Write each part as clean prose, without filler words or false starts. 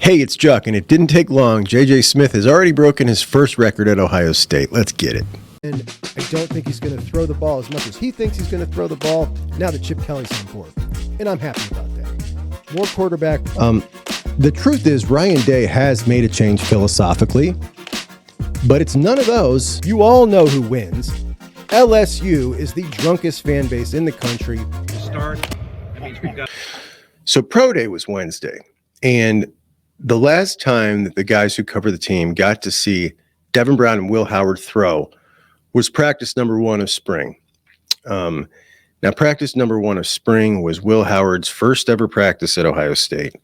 Hey, it's Chuck, and it didn't take long. J.J. Smith has already broken his first record at Ohio State. Let's get it. And I don't think he's going to throw the ball as much as he thinks he's going to throw the ball now that Chip Kelly's on board. And I'm happy about that. More quarterback. The truth is, Ryan Day has made a change philosophically, but it's none of those. You all know who wins. LSU is the drunkest fan base in the country. So Pro Day was Wednesday, and the last time that the guys who cover the team got to see Devin Brown and Will Howard throw was practice number 1 of spring. Now, practice number 1 of spring was Will Howard's first ever practice at Ohio State,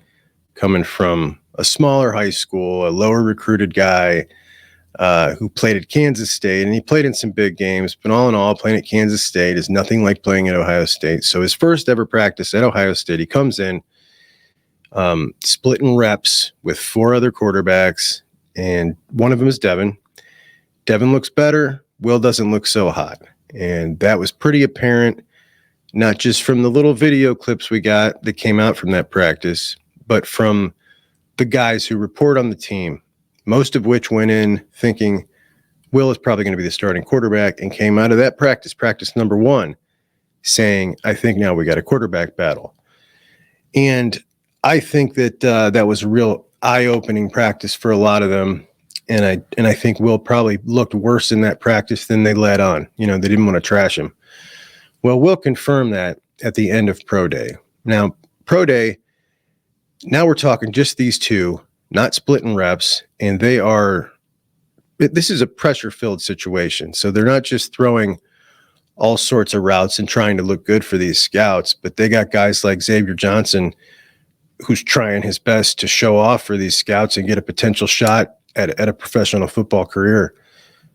coming from a smaller high school, a lower recruited guy who played at Kansas State, and he played in some big games, but all in all, playing at Kansas State is nothing like playing at Ohio State. So his first ever practice at Ohio State, he comes in, splitting reps with 4 other quarterbacks, and one of them is Devin. Devin looks better. Will doesn't look so hot. And that was pretty apparent, not just from the little video clips we got that came out from that practice, but from the guys who report on the team, most of which went in thinking Will is probably going to be the starting quarterback and came out of that practice number 1, saying, I think now we got a quarterback battle. And I think that that was a real eye-opening practice for a lot of them. And I think Will probably looked worse in that practice than they let on. You know, they didn't want to trash him. Well, Will confirmed that at the end of Pro Day. Now, Pro Day, now we're talking just these two, not splitting reps, and this is a pressure-filled situation. So they're not just throwing all sorts of routes and trying to look good for these scouts, but they got guys like Xavier Johnson who's trying his best to show off for these scouts and get a potential shot at a professional football career.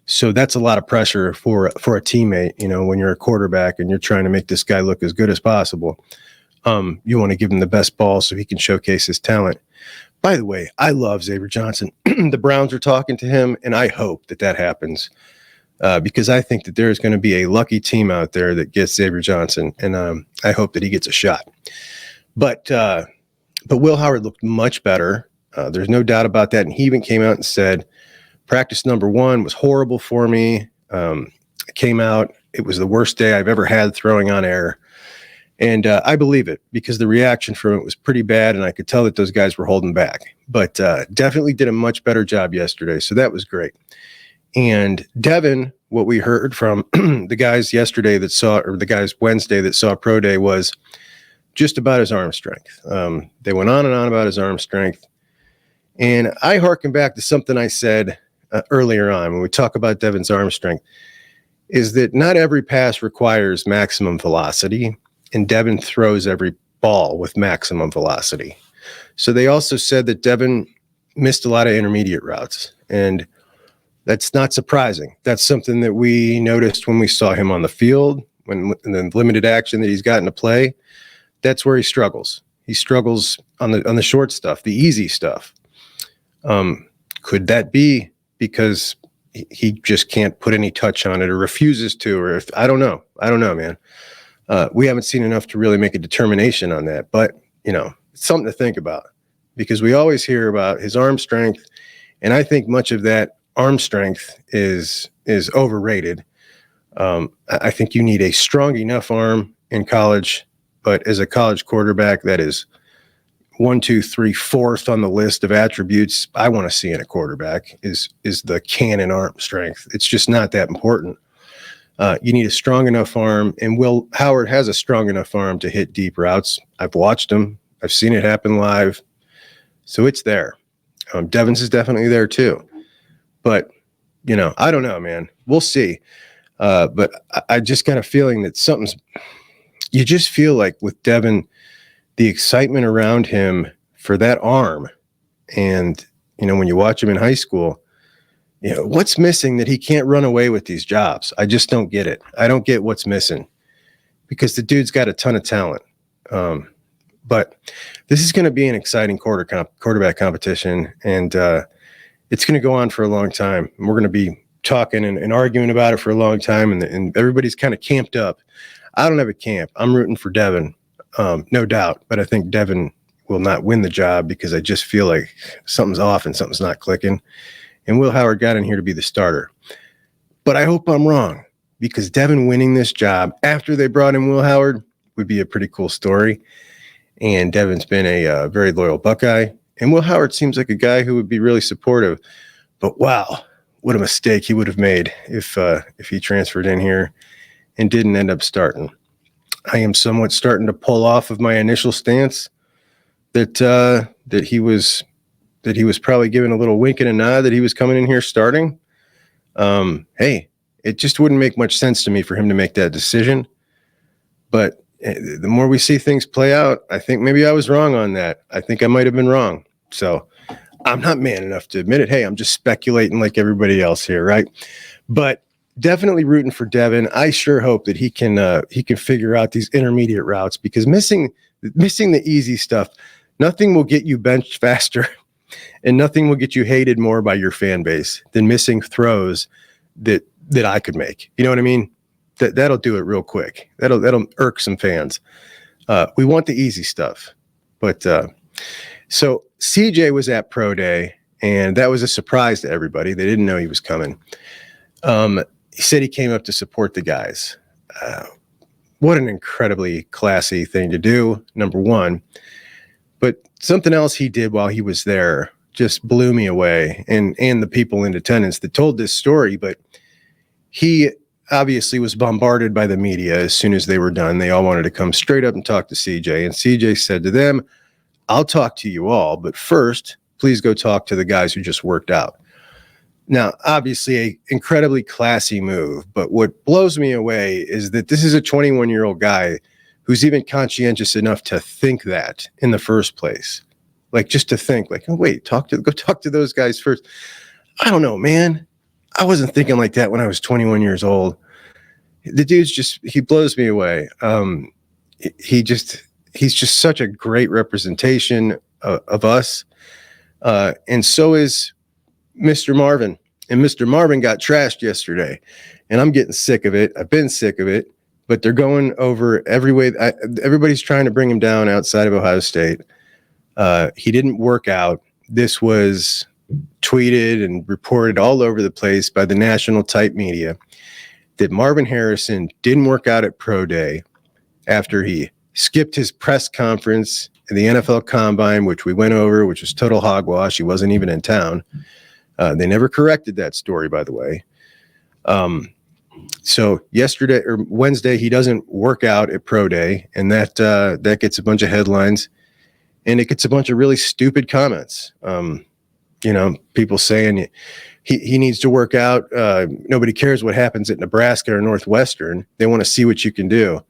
So that's a lot of pressure for a teammate, you know, when you're a quarterback and you're trying to make this guy look as good as possible. You want to give him the best ball so he can showcase his talent. By the way, I love Xavier Johnson. The Browns are talking to him, and I hope that happens because I think that there's going to be a lucky team out there that gets Xavier Johnson, and I hope that he gets a shot. But Will Howard looked much better. There's no doubt about that. And he even came out and said, practice number 1 was horrible for me. I came out. It was the worst day I've ever had throwing on air. And I believe it because the reaction from it was pretty bad. And I could tell that those guys were holding back. But definitely did a much better job yesterday. So that was great. And Devin, what we heard from the guys yesterday the guys Wednesday that saw Pro Day was just about his arm strength. They went on and on about his arm strength. And I hearken back to something I said earlier on when we talk about Devin's arm strength, is that not every pass requires maximum velocity, and Devin throws every ball with maximum velocity. So they also said that Devin missed a lot of intermediate routes, and that's not surprising. That's something that we noticed when we saw him on the field, in the limited action that he's gotten to play. That's where he struggles. He struggles on the short stuff, the easy stuff. Could that be because he just can't put any touch on it or refuses to, or if I don't know, man. We haven't seen enough to really make a determination on that, but you know, it's something to think about because we always hear about his arm strength. And I think much of that arm strength is overrated. I think you need a strong enough arm in college, but as a college quarterback, that is 1, 2, 3, 4th on the list of attributes I want to see in a quarterback is the cannon arm strength. It's just not that important. You need a strong enough arm, and Will Howard has a strong enough arm to hit deep routes. I've watched him. I've seen it happen live. So it's there. Devin's is definitely there too. But, you know, I don't know, man. We'll see. But I just got a feeling that you just feel like with Devin, the excitement around him for that arm. And, you know, when you watch him in high school, you know, what's missing that he can't run away with these jobs? I just don't get it. I don't get what's missing because the dude's got a ton of talent. But this is going to be an exciting quarterback competition. And it's going to go on for a long time. And we're going to be talking and arguing about it for a long time. And everybody's kind of camped up. I don't have a camp. I'm rooting for Devin. No doubt. But I think Devin will not win the job because I just feel like something's off and something's not clicking. And Will Howard got in here to be the starter. But I hope I'm wrong, because Devin winning this job after they brought in Will Howard would be a pretty cool story. And Devin's been a very loyal Buckeye. And Will Howard seems like a guy who would be really supportive. But wow, what a mistake he would have made if he transferred in here and didn't end up starting. I am somewhat starting to pull off of my initial stance that he was probably giving a little wink and a nod that he was coming in here starting. Hey, it just wouldn't make much sense to me for him to make that decision. But the more we see things play out, I think maybe I was wrong on that. I think I might have been wrong. So I'm not man enough to admit it. Hey, I'm just speculating like everybody else here, right? But definitely rooting for Devin. I sure hope that he can figure out these intermediate routes, because missing the easy stuff, nothing will get you benched faster and nothing will get you hated more by your fan base than missing throws that I could make. You know what I mean? That'll do it real quick. That'll irk some fans. We want the easy stuff. But so CJ was at Pro Day, and that was a surprise to everybody. They didn't know he was coming. He said he came up to support the guys. What an incredibly classy thing to do, number one. But something else he did while he was there just blew me away, and the people in attendance that told this story. But he obviously was bombarded by the media as soon as they were done. They all wanted to come straight up and talk to CJ. And CJ said to them, "I'll talk to you all, but first, please go talk to the guys who just worked out." Now, obviously, an incredibly classy move, but what blows me away is that this is a 21-year-old guy who's even conscientious enough to think that in the first place. Like, just to think, like, oh, wait, go talk to those guys first. I don't know, man. I wasn't thinking like that when I was 21 years old. The dude's he blows me away. He's just such a great representation of us. And so is Mr. Marvin. And Mr. Marvin got trashed yesterday. And I'm getting sick of it. I've been sick of it. But they're going over every way. Everybody's trying to bring him down outside of Ohio State. He didn't work out. This was tweeted and reported all over the place by the national type media that Marvin Harrison didn't work out at Pro Day after he skipped his press conference in the NFL Combine, which we went over, which was total hogwash. He wasn't even in town. They never corrected that story, by the way. So yesterday or Wednesday, he doesn't work out at Pro Day, and that gets a bunch of headlines, and it gets a bunch of really stupid comments. People saying he needs to work out. Nobody cares what happens at Nebraska or Northwestern. They want to see what you can do.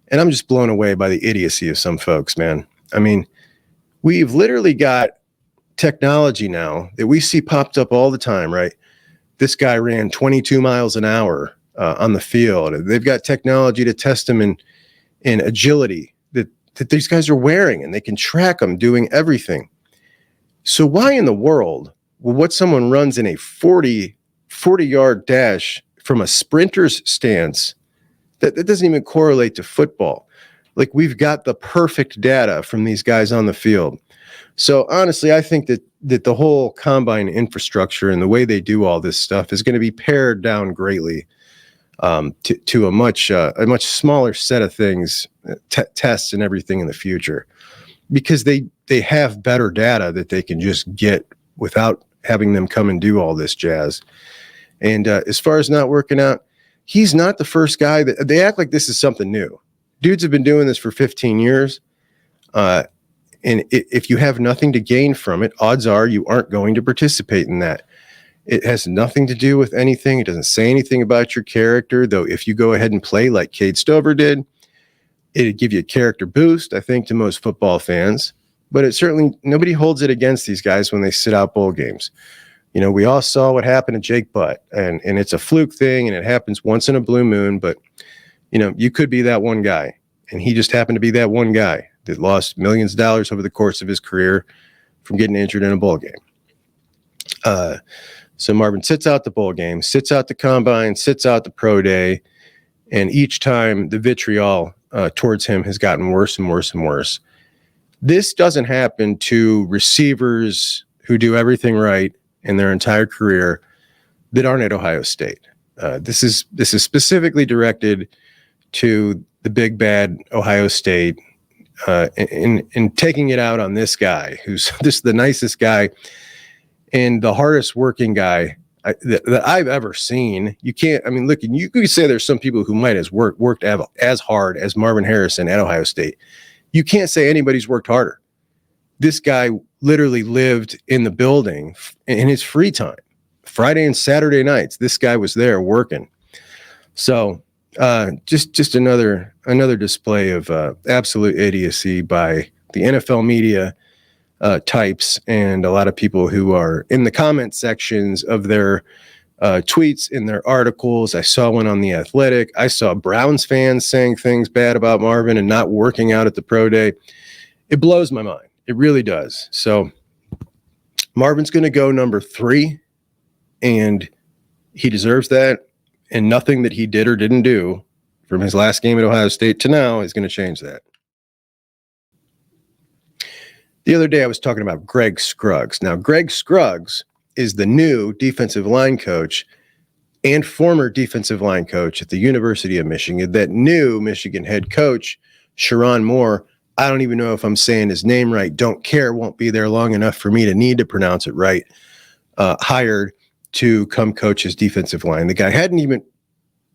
And I'm just blown away by the idiocy of some folks, man. I mean, we've literally got technology now that we see popped up all the time, right? This guy ran 22 miles an hour on the field. They've got technology to test him in agility that these guys are wearing, and they can track them doing everything. So why in the world will what someone runs in a 40-yard dash from a sprinter's stance, that doesn't even correlate to football? Like, we've got the perfect data from these guys on the field. So honestly, I think that the whole combine infrastructure and the way they do all this stuff is going to be pared down greatly to a much smaller set of things, tests and everything in the future, because they have better data that they can just get without having them come and do all this jazz. And as far as not working out, he's not the first guy that they act like this is something new. Dudes have been doing this for 15 years. And if you have nothing to gain from it, odds are you aren't going to participate in that. It has nothing to do with anything. It doesn't say anything about your character, though. If you go ahead and play like Cade Stover did, it'd give you a character boost, I think, to most football fans. But it certainly, nobody holds it against these guys when they sit out bowl games. You know, we all saw what happened to Jake Butt, and it's a fluke thing, and it happens once in a blue moon. But, you know, you could be that one guy, and he just happened to be that one guy that lost millions of dollars over the course of his career from getting injured in a bowl game. So Marvin sits out the bowl game, sits out the combine, sits out the pro day, and each time the vitriol towards him has gotten worse and worse and worse. This doesn't happen to receivers who do everything right in their entire career that aren't at Ohio State. This is specifically directed to the big bad Ohio State in taking it out on this guy who's just the nicest guy and the hardest working guy that I've ever seen. You can't, I mean, look, you could say there's some people who might have worked as hard as Marvin Harrison at Ohio State. You can't say anybody's worked harder. This guy literally lived in the building in his free time. Friday and Saturday nights, this guy was there working. So just another display of absolute idiocy by the NFL media types and a lot of people who are in the comment sections of their tweets, in their articles. I saw one on The Athletic. I saw Browns fans saying things bad about Marvin and not working out at the pro day. It blows my mind. It really does. So Marvin's going to go number 3, and he deserves that. And nothing that he did or didn't do from his last game at Ohio State to now is going to change that. The other day I was talking about Greg Scruggs. Now, Greg Scruggs is the new defensive line coach and former defensive line coach at the University of Michigan. That new Michigan head coach, Sherrone Moore, I don't even know if I'm saying his name right. Don't care. Won't be there long enough for me to need to pronounce it right. Hired to come coach his defensive line. The guy hadn't even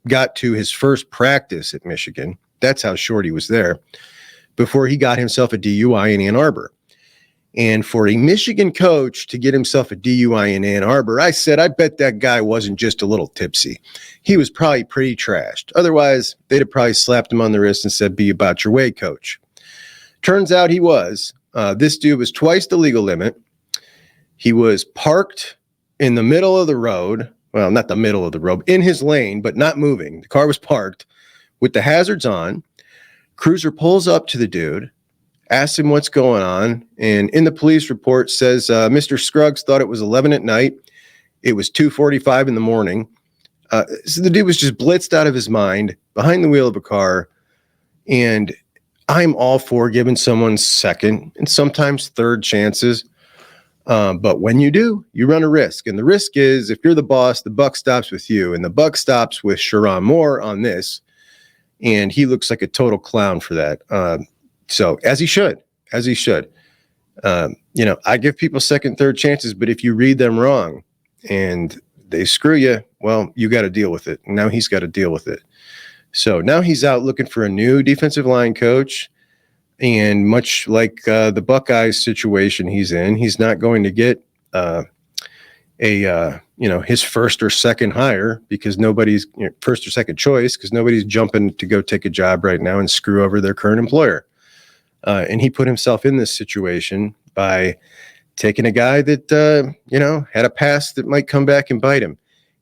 got to his first practice at Michigan. That's how short he was there before he got himself a DUI in Ann Arbor. And for a Michigan coach to get himself a DUI in Ann Arbor, I said, I bet that guy wasn't just a little tipsy. He was probably pretty trashed. Otherwise, they'd have probably slapped him on the wrist and said, be about your way, coach. Turns out he was. This dude was twice the legal limit. He was parked in the middle of the road. Well, not the middle of the road, in his lane, but not moving. The car was parked with the hazards on. Cruiser pulls up to the dude, asks him what's going on, and in the police report says Mr. Scruggs thought it was 11 at night. It was 2:45 in the morning. So the dude was just blitzed out of his mind behind the wheel of a car. And I'm all for giving someone second and sometimes third chances. But when you do, you run a risk. And the risk is, if you're the boss, the buck stops with you. And the buck stops with Sherrone Moore on this. And he looks like a total clown for that. So as he should. I give people second, third chances, but if you read them wrong and they screw you, well, you got to deal with it. Now he's got to deal with it. So now he's out looking for a new defensive line coach. And much like the Buckeyes situation he's in, he's not going to get his first or second hire because nobody's first or second choice because nobody's jumping to go take a job right now and screw over their current employer. And he put himself in this situation by taking a guy that, had a past that might come back and bite him.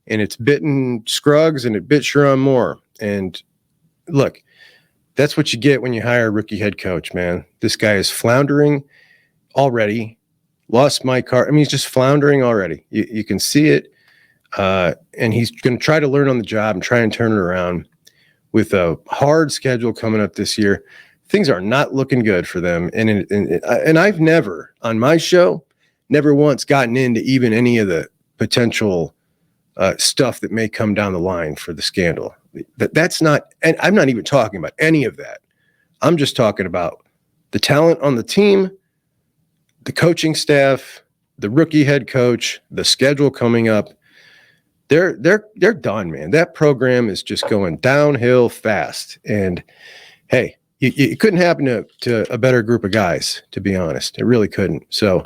And it's bitten Scruggs and it bit Sherrone Moore. And look, that's what you get when you hire a rookie head coach, man. This guy is floundering already. Lost my car. I mean, he's just floundering already. You can see it. And he's going to try to learn on the job and try and turn it around with a hard schedule coming up this year. Things are not looking good for them. And I've never, on my show, never once gotten into even any of the potential stuff that may come down the line for the scandal. That's not, and I'm not even talking about any of that. I'm just talking about the talent on the team, the coaching staff, the rookie head coach, the schedule coming up. They're done, man. That program is just going downhill fast. And hey, it couldn't happen to a better group of guys, to be honest. It really couldn't. So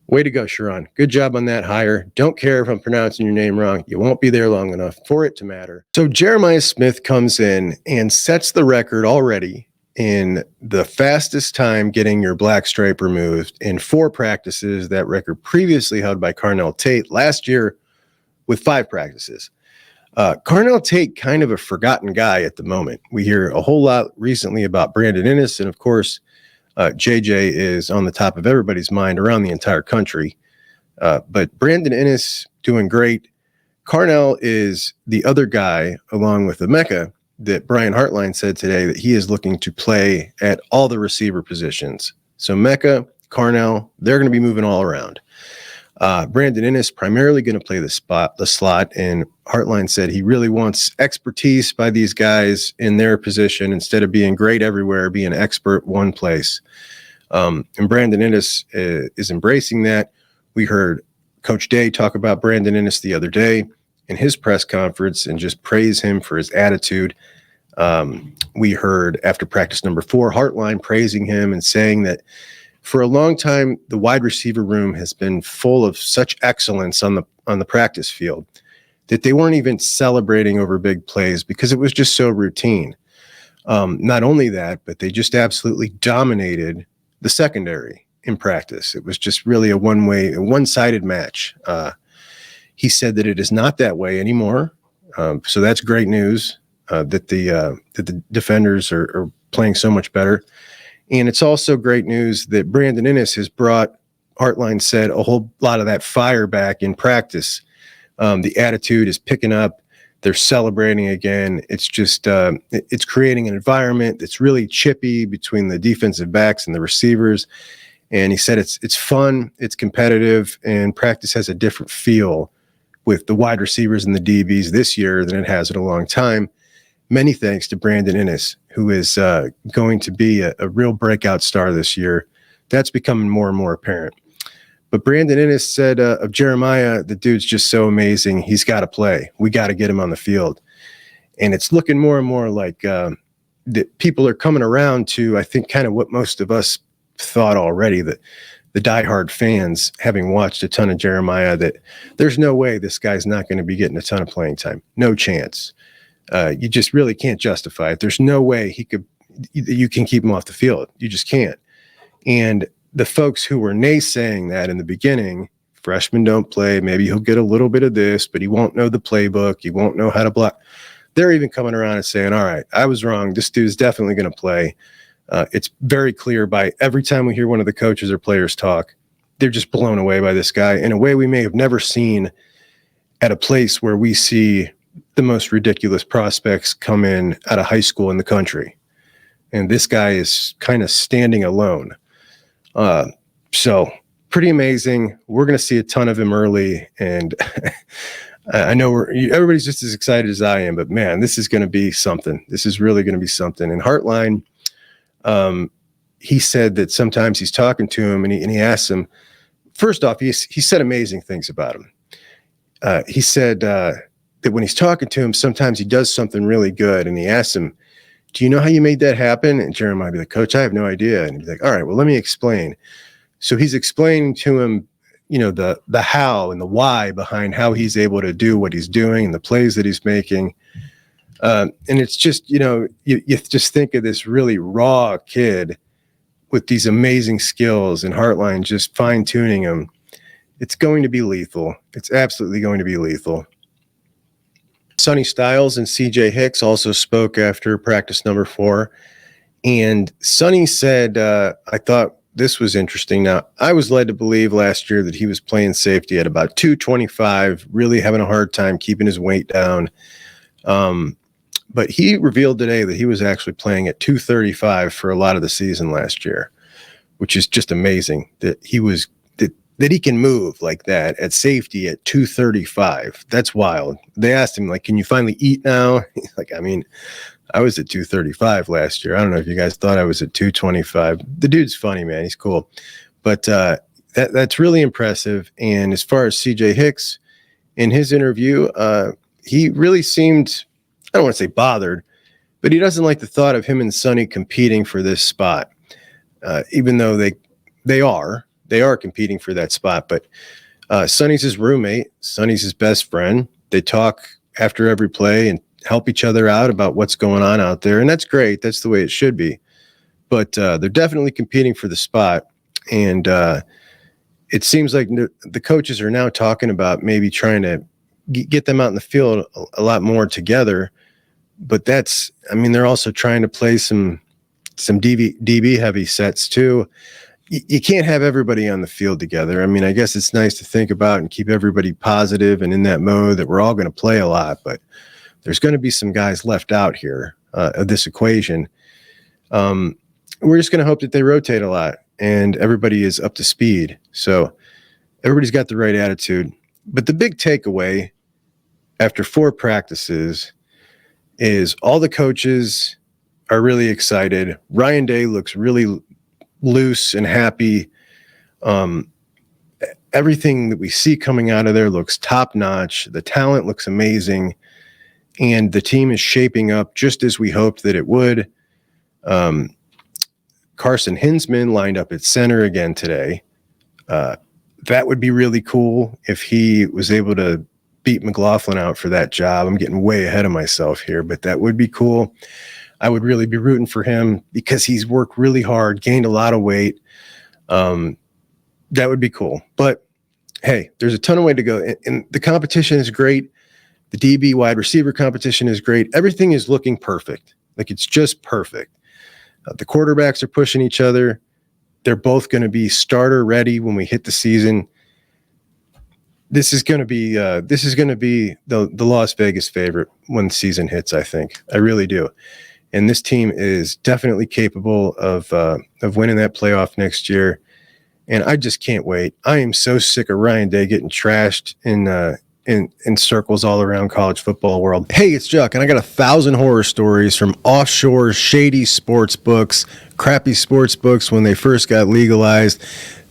way to go, Sherrone. Good job on that hire. Don't care if I'm pronouncing your name wrong. You won't be there long enough for it to matter. So Jeremiah Smith comes in and sets the record already in the fastest time getting your black stripe removed in 4 practices. That record previously held by Carnell Tate last year with 5 practices. Carnell Tate, kind of a forgotten guy at the moment. We hear a whole lot recently about Brandon Inniss, and of course, JJ is on the top of everybody's mind around the entire country. But Brandon Inniss doing great. Carnell is the other guy, along with Emeka, that Brian Hartline said today that he is looking to play at all the receiver positions. So Mecca, Carnell, they're going to be moving all around. Brandon Inniss primarily going to play the slot, and Hartline said he really wants expertise by these guys in their position instead of being great everywhere, be an expert one place. And Brandon Inniss is embracing that. We heard Coach Day talk about Brandon Inniss the other day in his press conference and just praise him for his attitude. We heard after practice number 4, Hartline praising him and saying that for a long time, the wide receiver room has been full of such excellence on the practice field that they weren't even celebrating over big plays because it was just so routine. Not only that, but they just absolutely dominated the secondary in practice. It was just really a one-sided match. He said that it is not that way anymore. So that's great news that the defenders are playing so much better. And it's also great news that Brandon Inniss has brought, Hartline said, a whole lot of that fire back in practice. The attitude is picking up. They're celebrating again. It's just it's creating an environment that's really chippy between the defensive backs and the receivers. And he said it's fun, it's competitive, and practice has a different feel with the wide receivers and the DBs this year than it has in a long time. Many thanks to Brandon Inniss, who is going to be a real breakout star this year. That's becoming more and more apparent. But Brandon Inniss said of Jeremiah, the dude's just so amazing. He's got to play. We got to get him on the field. And it's looking more and more like that people are coming around to, I think, kind of what most of us thought already, that the diehard fans, having watched a ton of Jeremiah, that there's no way this guy's not going to be getting a ton of playing time. No chance. You just really can't justify it. There's no way you can keep him off the field. You just can't. And the folks who were naysaying that in the beginning, freshmen don't play, maybe he'll get a little bit of this, but he won't know the playbook, he won't know how to block. They're even coming around and saying, all right, I was wrong. This dude's definitely going to play. It's very clear by every time we hear one of the coaches or players talk, they're just blown away by this guy in a way we may have never seen at a place where we see the most ridiculous prospects come in out of high school in the country. And this guy is kind of standing alone. So pretty amazing. We're going to see a ton of him early. And I know everybody's just as excited as I am, but man, this is going to be something. This is really going to be something. And Hartline, he said that sometimes he's talking to him and he asks him, first off, he said amazing things about him. He said, that when he's talking to him, sometimes he does something really good. And he asks him, do you know how you made that happen? And Jeremiah would be like, Coach, I have no idea. And he'd be like, all right, well, let me explain. So he's explaining to him, the how and the why behind how he's able to do what he's doing and the plays that he's making. And it's just, you just think of this really raw kid with these amazing skills and Hartline just fine tuning him. It's going to be lethal. It's absolutely going to be lethal. Sonny Styles and CJ Hicks also spoke after practice number 4. And Sonny said, I thought this was interesting. Now, I was led to believe last year that he was playing safety at about 225, really having a hard time keeping his weight down. But he revealed today that he was actually playing at 235 for a lot of the season last year, which is just amazing that that he can move like that at safety at 235. That's wild. They asked him, like, can you finally eat now? He's like, I mean, I was at 235 last year. I don't know if you guys thought I was at 225. The dude's funny, man. He's cool. But that's really impressive. And as far as CJ Hicks, in his interview, he really seemed, I don't want to say bothered, but he doesn't like the thought of him and Sonny competing for this spot, even though they are competing for that spot. But Sonny's his roommate. Sonny's his best friend. They talk after every play and help each other out about what's going on out there. And that's great. That's the way it should be. But they're definitely competing for the spot. And it seems like the coaches are now talking about maybe trying to get them out in the field a lot more together. But they're also trying to play some DB heavy sets too. You can't have everybody on the field together. I mean, I guess it's nice to think about and keep everybody positive and in that mode that we're all going to play a lot, but there's going to be some guys left out here of this equation. We're just going to hope that they rotate a lot. and everybody is up to speed. So everybody's got the right attitude. But the big takeaway after 4 practices is all the coaches are really excited. Ryan Day looks really loose and happy. Everything that we see coming out of there looks top notch. The talent looks amazing. And the team is shaping up just as we hoped that it would. Carson Hinsman lined up at center again today. That would be really cool if he was able to beat McLaughlin out for that job. I'm getting way ahead of myself here, but that would be cool. I would really be rooting for him because he's worked really hard, gained a lot of weight. That would be cool. But hey, there's a ton of way to go. And the competition is great. The DB wide receiver competition is great. Everything is looking perfect. Like, it's just perfect. The quarterbacks are pushing each other. They're both going to be starter ready when we hit the season. This is going to be the Las Vegas favorite when the season hits, I think. I really do. And this team is definitely capable of winning that playoff next year. And I just can't wait. I am so sick of Ryan Day getting trashed in circles all around college football world. Hey, it's Chuck, and I got 1,000 horror stories from offshore shady sports books, crappy sports books when they first got legalized.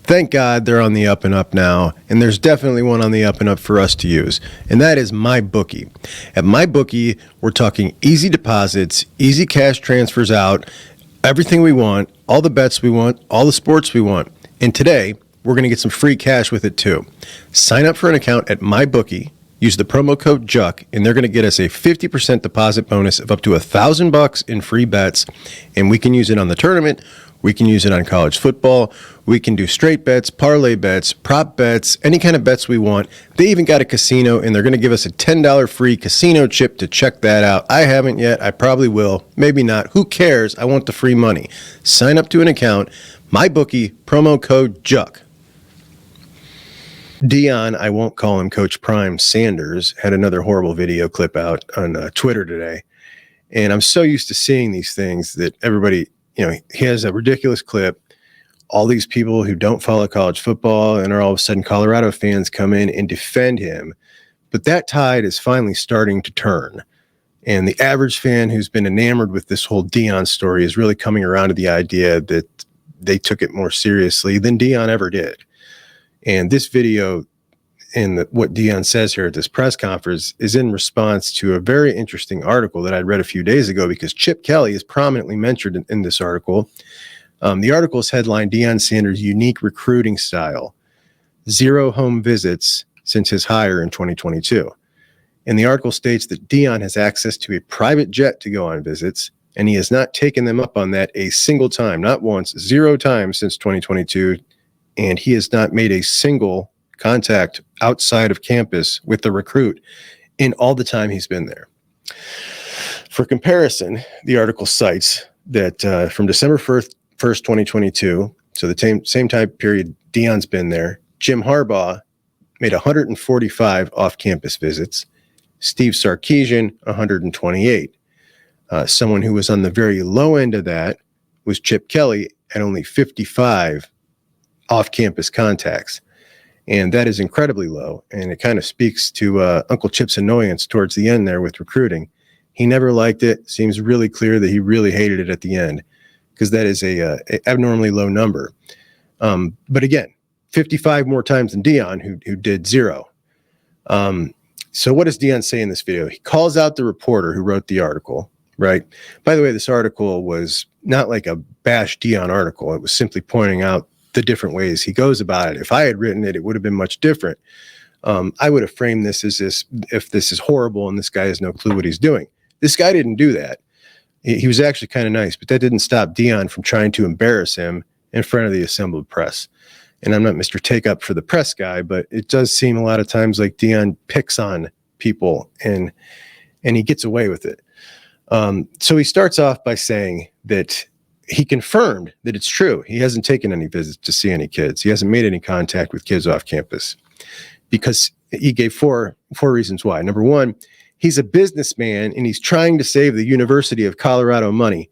Thank God they're on the up and up now, and there's definitely one on the up and up for us to use, and that is MyBookie. At MyBookie, we're talking easy deposits, easy cash transfers out, everything we want, all the bets we want, all the sports we want. And today, we're going to get some free cash with it too. Sign up for an account at MyBookie, use the promo code JUCK, and they're going to get us a 50% deposit bonus of up to $1,000 in free bets. And we can use it on the tournament. We can use it on college football. We can do straight bets, parlay bets, prop bets, any kind of bets we want. They even got a casino, and they're going to give us a $10 free casino chip to check that out. I haven't yet. I probably will. Maybe not. Who cares? I want the free money. Sign up to an account. MyBookie, promo code JUCK. Deion, I won't call him Coach Prime Sanders, had another horrible video clip out on Twitter today. And I'm so used to seeing these things that everybody, he has a ridiculous clip. All these people who don't follow college football and are all of a sudden Colorado fans come in and defend him. But that tide is finally starting to turn. And the average fan who's been enamored with this whole Deion story is really coming around to the idea that they took it more seriously than Deion ever did. And this video and what Deion says here at this press conference is in response to a very interesting article that I read a few days ago, because Chip Kelly is prominently mentioned in this article. The article is headlined Deion Sanders' unique recruiting style, 0 home visits since his hire in 2022. And the article states that Deion has access to a private jet to go on visits, and he has not taken them up on that a single time, not once, 0 times since 2022. And he has not made a single contact outside of campus with the recruit in all the time he's been there. For comparison, the article cites that from December 1st, 2022, so the same time period Deion's been there, Jim Harbaugh made 145 off-campus visits, Steve Sarkisian 128. Someone who was on the very low end of that was Chip Kelly at only 55 off-campus contacts. And that is incredibly low. And it kind of speaks to Uncle Chip's annoyance towards the end there with recruiting. He never liked it. Seems really clear that he really hated it at the end, because that is a abnormally low number. But again, 55 more times than Deion, who did 0. So what does Deion say in this video? He calls out the reporter who wrote the article, right? By the way, this article was not like a bash Deion article. It was simply pointing out the different ways he goes about it. If I had written it, it would have been much different. I would have framed this as if this is horrible and this guy has no clue what he's doing. This guy didn't do that. He was actually kind of nice, but that didn't stop Deion from trying to embarrass him in front of the assembled press. And I'm not Mr. Take Up for the press guy, but it does seem a lot of times like Deion picks on people and he gets away with it. So he starts off by saying that he confirmed that it's true. He hasn't taken any visits to see any kids. He hasn't made any contact with kids off campus, because he gave four reasons why. Number one, he's a businessman and he's trying to save the University of Colorado money.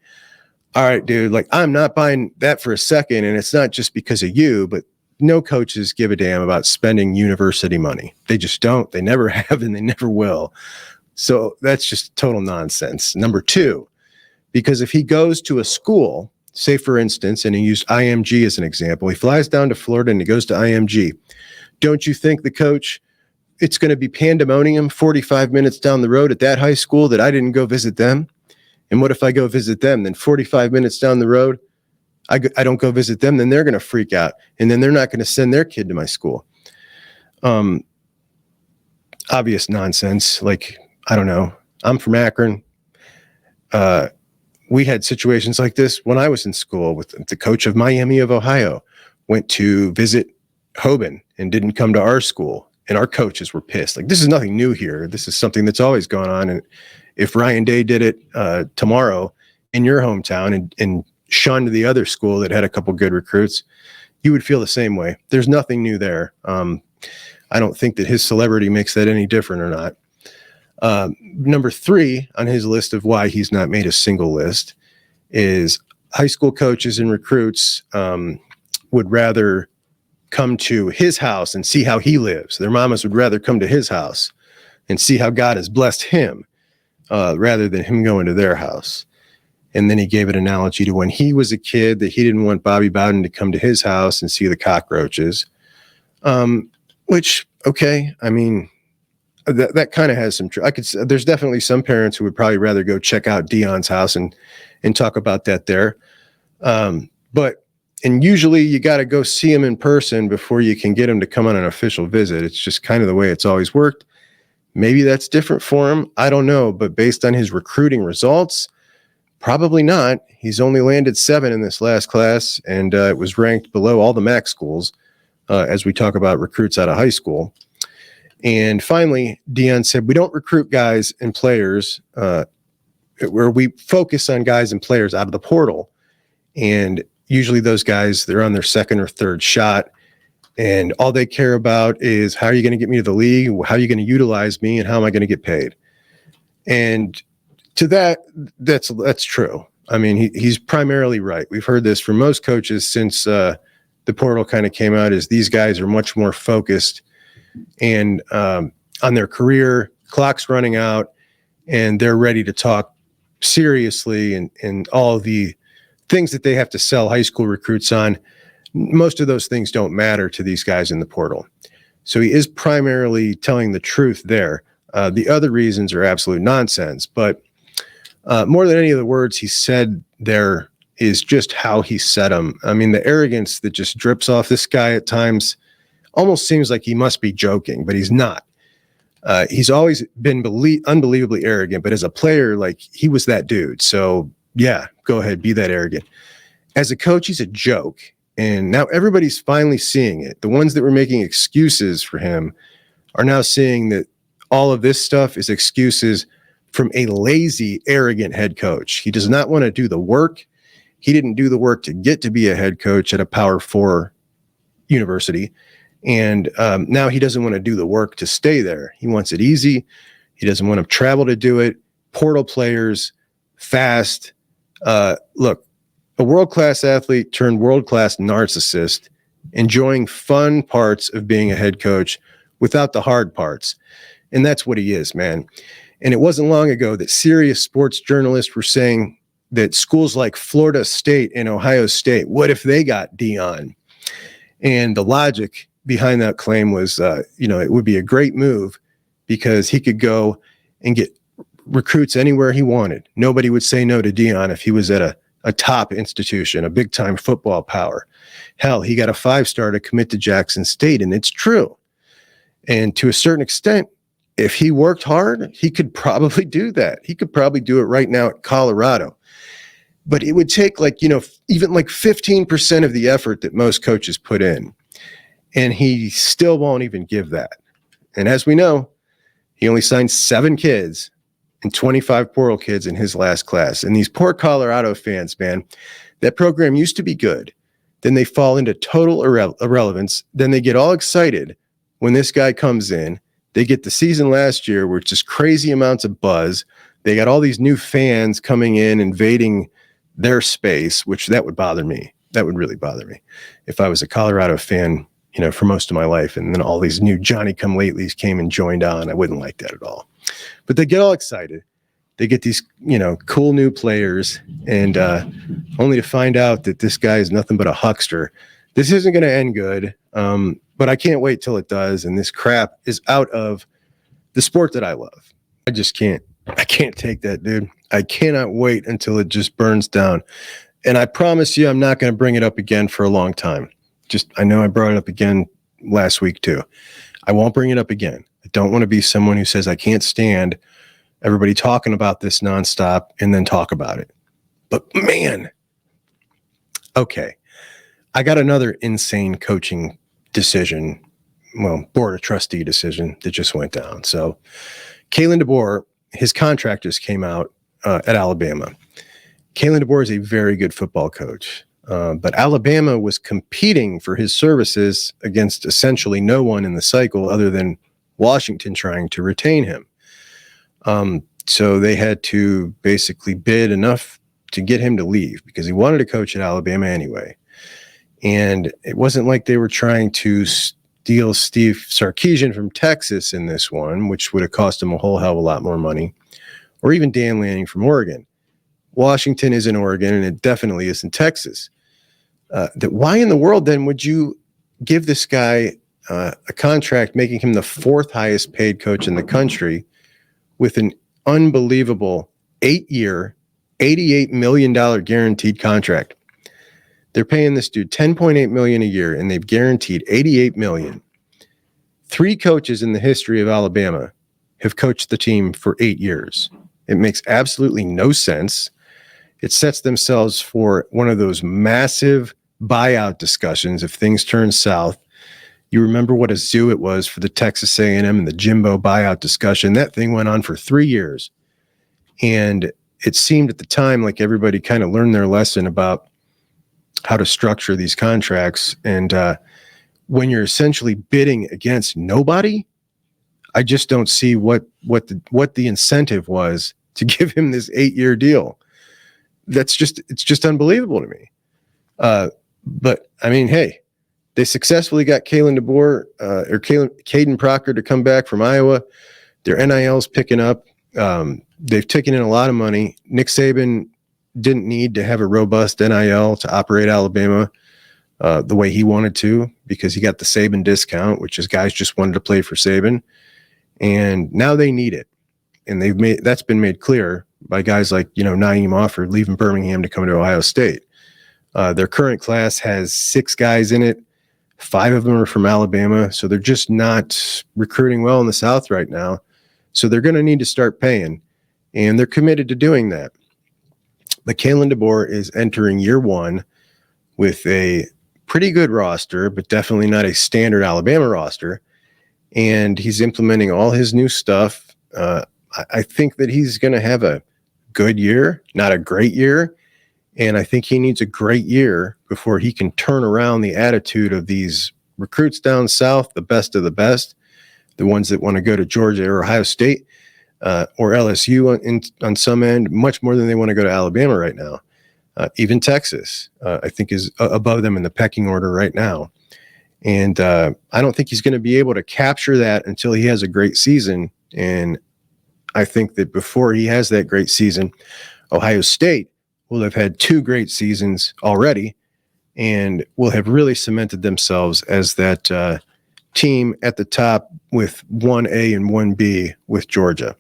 all right, dude, like I'm not buying that for a second. And it's not just because of you, but no coaches give a damn about spending university money. They just don't. They never have, and they never will. So that's just total nonsense. Number two, because if he goes to a school, say for instance, and he used IMG as an example, he flies down to Florida and he goes to IMG. Don't you think the coach, it's going to be pandemonium 45 minutes down the road at that high school that I didn't go visit them? And what if I go visit them? Then 45 minutes down the road, I don't go visit them, then they're going to freak out. And then they're not going to send their kid to my school. Obvious nonsense. Like, I don't know. I'm from Akron. We had situations like this when I was in school with the coach of Miami of Ohio went to visit Hoban and didn't come to our school. And our coaches were pissed. Like, this is nothing new here. This is something that's always gone on. And if Ryan Day did it tomorrow in your hometown and shunned the other school that had a couple good recruits, you would feel the same way. There's nothing new there. I don't think that his celebrity makes that any different or not. Number three on his list of why he's not made a single list is high school coaches and recruits would rather come to his house and see how he lives. Their mamas would rather come to his house and see how God has blessed him rather than him going to their house. And then he gave an analogy to when he was a kid that he didn't want Bobby Bowden to come to his house and see the cockroaches, which, okay, I mean, that kind of has some truth. There's definitely some parents who would probably rather go check out Deion's house and talk about that there. And usually you got to go see him in person before you can get him to come on an official visit. It's just kind of the way it's always worked. Maybe that's different for him. I don't know. But based on his recruiting results, probably not. He's only landed 7 in this last class, and it was ranked below all the MAC schools as we talk about recruits out of high school. And finally, Deion said, we don't recruit guys and players where we focus on guys and players out of the portal. And usually those guys, they're on their second or third shot. And all they care about is, how are you going to get me to the league? How are you going to utilize me? And how am I going to get paid? And to that's true. I mean, he's primarily right. We've heard this from most coaches since the portal kind of came out, is these guys are much more focused and on their career, clock's running out, and they're ready to talk seriously and all the things that they have to sell high school recruits on. Most of those things don't matter to these guys in the portal. So he is primarily telling the truth there. The other reasons are absolute nonsense, but more than any of the words he said there is just how he said them. I mean, the arrogance that just drips off this guy at times almost seems like he must be joking, but he's not. He's always been unbelievably arrogant, but as a player, like, he was that dude. So yeah, go ahead, be that arrogant. As a coach, he's a joke. And now everybody's finally seeing it. The ones that were making excuses for him are now seeing that all of this stuff is excuses from a lazy, arrogant head coach. He does not want to do the work. He didn't do the work to get to be a head coach at a Power 4 university. And now he doesn't want to do the work to stay there. He wants it easy. He doesn't want to travel to do it. Portal players, fast. Look, a world-class athlete turned world-class narcissist, enjoying fun parts of being a head coach without the hard parts. And that's what he is, man. And it wasn't long ago that serious sports journalists were saying that schools like Florida State and Ohio State, what if they got Deion? And the logic behind that claim was, it would be a great move because he could go and get recruits anywhere he wanted. Nobody would say no to Deion if he was at a top institution, a big-time football power. Hell, he got a 5-star to commit to Jackson State, and it's true. And to a certain extent, if he worked hard, he could probably do that. He could probably do it right now at Colorado. But it would take even 15% of the effort that most coaches put in. And he still won't even give that. And as we know, he only signed 7 kids and 25 portal kids in his last class. And these poor Colorado fans, man, that program used to be good. Then they fall into total irrelevance. Then they get all excited when this guy comes in. They get the season last year where it's just crazy amounts of buzz. They got all these new fans coming in, invading their space, which that would bother me. That would really bother me if I was a Colorado fan, for most of my life. And then all these new Johnny-come-latelys came and joined on. I wouldn't like that at all. But they get all excited. They get these, cool new players, and only to find out that this guy is nothing but a huckster. This isn't going to end good, but I can't wait till it does. And this crap is out of the sport that I love. I can't take that, dude. I cannot wait until it just burns down. And I promise you, I'm not going to bring it up again for a long time. I know I brought it up again last week too. I won't bring it up again. I don't want to be someone who says I can't stand everybody talking about this nonstop and then talk about it. But man, okay. I got another insane coaching decision. Well, board of trustee decision that just went down. So Kalen DeBoer, his contract just came out at Alabama. Kalen DeBoer is a very good football coach, but Alabama was competing for his services against essentially no one in the cycle other than Washington trying to retain him. So they had to basically bid enough to get him to leave because he wanted to coach at Alabama anyway. And it wasn't like they were trying to steal Steve Sarkisian from Texas in this one, which would have cost him a whole hell of a lot more money, or even Dan Lanning from Oregon. Washington is in Oregon, and it definitely is in Texas. Why in the world then would you give this guy a contract making him the fourth highest paid coach in the country with an unbelievable 8-year, $88 million guaranteed contract? They're paying this dude $10.8 million a year, and they've guaranteed $88 million. 3 coaches in the history of Alabama have coached the team for 8 years. It makes absolutely no sense. It sets themselves for one of those massive buyout discussions if things turn south. You remember what a zoo it was for the Texas A&M and the Jimbo buyout discussion. That thing went on for 3 years. And it seemed at the time like everybody kind of learned their lesson about how to structure these contracts. And when you're essentially bidding against nobody, I just don't see what the incentive was to give him this 8-year deal. It's just unbelievable to me. But I mean, hey, they successfully got Kalen DeBoer or Caden Proctor to come back from Iowa. Their NIL's picking up. They've taken in a lot of money. Nick Saban didn't need to have a robust NIL to operate Alabama the way he wanted to, because he got the Saban discount, which is guys just wanted to play for Saban. And now they need it. And that's been made clear by guys like, Naeem Offord leaving Birmingham to come to Ohio State. Their current class has 6 guys in it. 5 of them are from Alabama. So they're just not recruiting well in the South right now. So they're going to need to start paying, and they're committed to doing that. But Kalen DeBoer is entering year 1 with a pretty good roster, but definitely not a standard Alabama roster. And he's implementing all his new stuff. I think that he's going to have a good year, not a great year. And I think he needs a great year before he can turn around the attitude of these recruits down south, the best of the best, the ones that want to go to Georgia or Ohio State or LSU on some end, much more than they want to go to Alabama right now. Even Texas, I think, is above them in the pecking order right now. And I don't think he's going to be able to capture that until he has a great season. And I think that before he has that great season, Ohio State will have had 2 great seasons already and will have really cemented themselves as that team at the top with 1A and 1B with Georgia.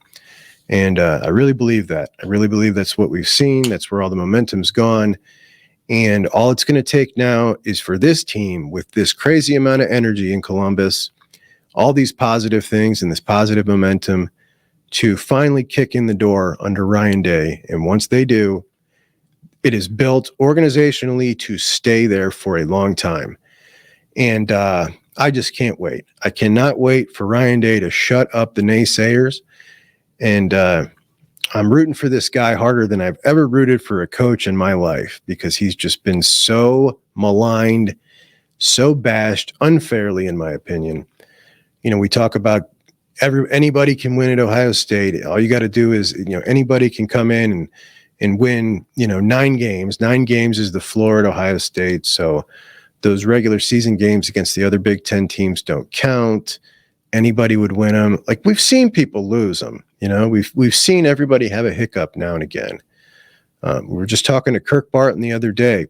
And I really believe that. I really believe that's what we've seen. That's where all the momentum's gone. And all it's going to take now is for this team, with this crazy amount of energy in Columbus, all these positive things and this positive momentum, to finally kick in the door under Ryan Day. And once they do, it is built organizationally to stay there for a long time. And I just can't wait. I cannot wait for Ryan Day to shut up the naysayers. And I'm rooting for this guy harder than I've ever rooted for a coach in my life, because he's just been so maligned, so bashed unfairly, in my opinion. We talk about anybody can win at Ohio State. All you got to do is, anybody can come in and win, 9 games. 9 games is the floor at Ohio State. So those regular season games against the other Big Ten teams don't count. Anybody would win them. Like, we've seen people lose them. We've seen everybody have a hiccup now and again. We were just talking to Kirk Barton the other day.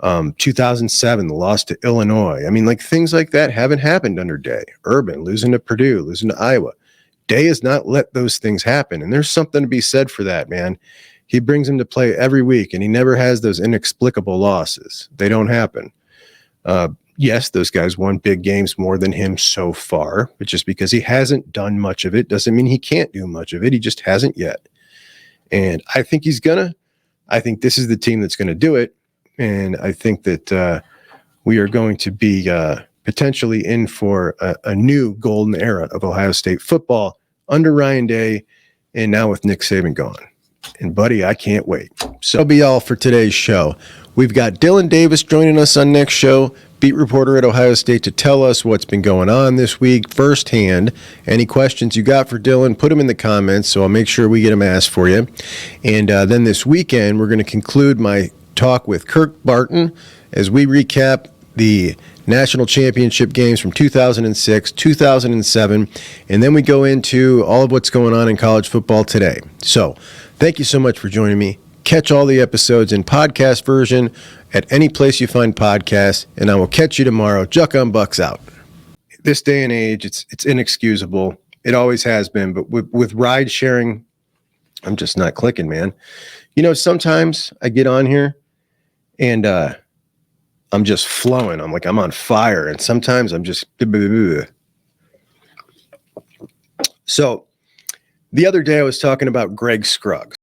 2007, the loss to Illinois. I mean, like, things like that haven't happened under Day. Urban losing to Purdue, losing to Iowa. Day has not let those things happen. And there's something to be said for that, man. He brings them to play every week, and he never has those inexplicable losses. They don't happen. Yes, those guys won big games more than him so far, but just because he hasn't done much of it doesn't mean he can't do much of it. He just hasn't yet. And I think he's gonna. I think this is the team that's going to do it. And I think that we are going to be potentially in for a new golden era of Ohio State football under Ryan Day, and now with Nick Saban gone. And, buddy, I can't wait. So that'll be all for today's show. We've got Dylan Davis joining us on next show, beat reporter at Ohio State, to tell us what's been going on this week firsthand. Any questions you got for Dylan, put them in the comments, so I'll make sure we get them asked for you. And then this weekend, we're going to conclude my talk with Kirk Barton as we recap the national championship games from 2006, 2007, and then we go into all of what's going on in college football today. So thank you so much for joining me. Catch all the episodes in podcast version at any place you find podcasts, and I will catch you tomorrow. Juck on Bucks out. This day and age, it's inexcusable. It always has been, but with ride sharing, I'm just not clicking, man. Sometimes I get on here and I'm just flowing. I'm on fire, and sometimes I'm just. So the other day I was talking about Greg Scruggs.